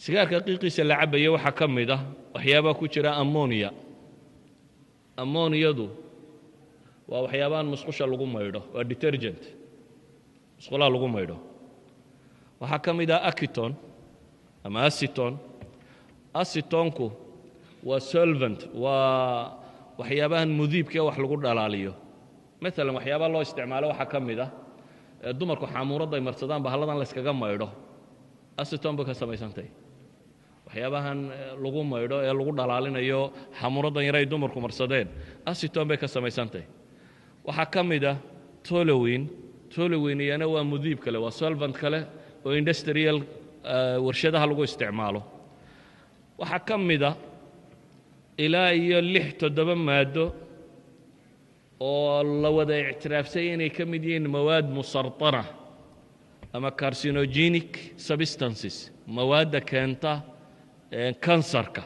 sigaarka qiiqiisa la cabayo waxa ka mid ah waxyaabo ku jira ammonia ammoniyadu waa waxyaabahan musqusha lagu maydho waa detergent musqulaha lagu maydho waxa ka mid ah acetone ama acetone acetonku waa solvent waa waxyaabahan mudiibka wax lagu dhalaaliyo مثلا waxyaabaha loo isticmaalo waxa ka mid ah dumarku xamuurada ay marsadaan bahaladan la iskaga maydho acetone ba ka samaysantay waxyaabahan lagu maydho ee lagu dhalaalinayo xamuuradan yar ay dumarku marsadeen acetone bay ka samaysantay waxa ka mid ah toluene yana waa mudiib kale waa solvent kale oo industrial warshadaha lagu isticmaalo waxa ka mid ah ilaa iyo 6-7 maado oo la wada ictiraafsay inay ka mid yihiin mawaad musartana ama carcinogenic substances mawaadda keenta kansarka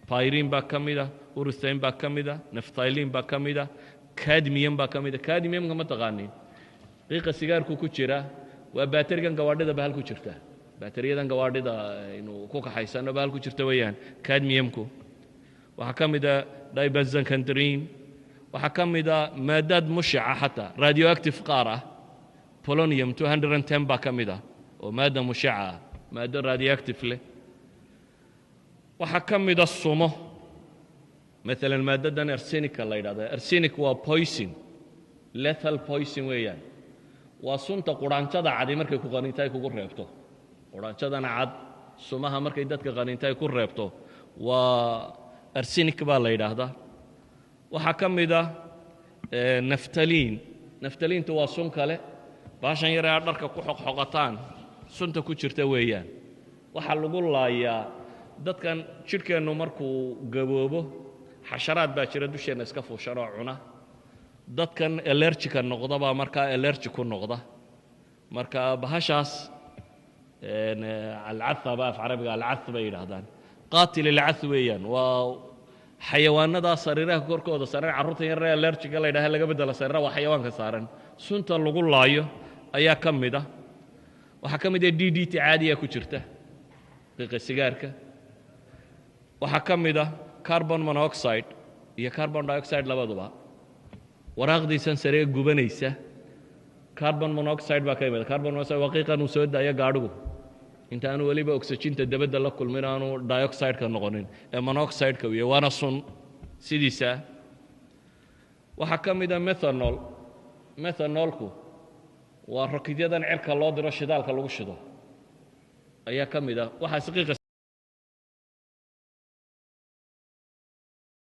pyrin baa ka mid ah urethane baa ka mid ah naphthalene baa ka mid ah cadmium baa ka mid ah cadmiumka ma taqaanin qiiqa sigaarku ku jira waa baaterigan gawaadhida bahal ku jirta baateriyadan gawaadhida inuu ku kaxaysano bahal ku jirta weeyaan cadmiumku waxa ka mid ah dibenzofurane waxa ka mid ah maadad mushaca xataa radioactive qaar ah polonium 210 baa ka mid ah oo maada mushaca maada radioactive leh waxa ka mid ah sumo مثلا maadadan arsenic la yiraahdo arsenic waa poison lethal poison weeyaan waa sunta quraanjada cad markay ku qaniintay kugu reebto quraanjadana cad sumaha markay dadka qaniintay ku reebto waa arsenic baa la yiraahdaa waxa ka mid ah naphthalene waa sun kale baashan yar ee dharka ku xoqxoqataan sunta ku jirta weeyaan waxa lagu laayaa dadkan jirkeenu markuu gaboobo xasharaad baa jira dusheena iska fuushano cuna dadkan allergic noqda baa marka allergic ku noqda marka bahashaas alcathaba af carabiga alcath bay yiraahdaan qaatil alcath weeyaan waa xayawaanada sariiraha korkooda saaran carruurta yar ee allergic la yiraahdo laga bedelo sariira waa xayawaanka saaran sunta lagu laayo ayaa ka mid ah waxa ka mid ah DDT caadiya ku jirta qiiqa sigaarka waxa ka mid ah carbon monoxide iyo carbon dioxide labaduba waraaqdiisan sare gubanaysa carbon monoxide baa ka yimid carbon monoxide waqiiqan uu soo daaya gaadhigu inta aanu waliba oxygen-ta dabadda la kulmin aanu dioxide ka noqonin ee monoxide ka wiyo waana sun sidiisa waxa ka mid ah methanolku waa rakidyadan cirka loo diro shidaalka lagu shido ayaa ka mid ah waxa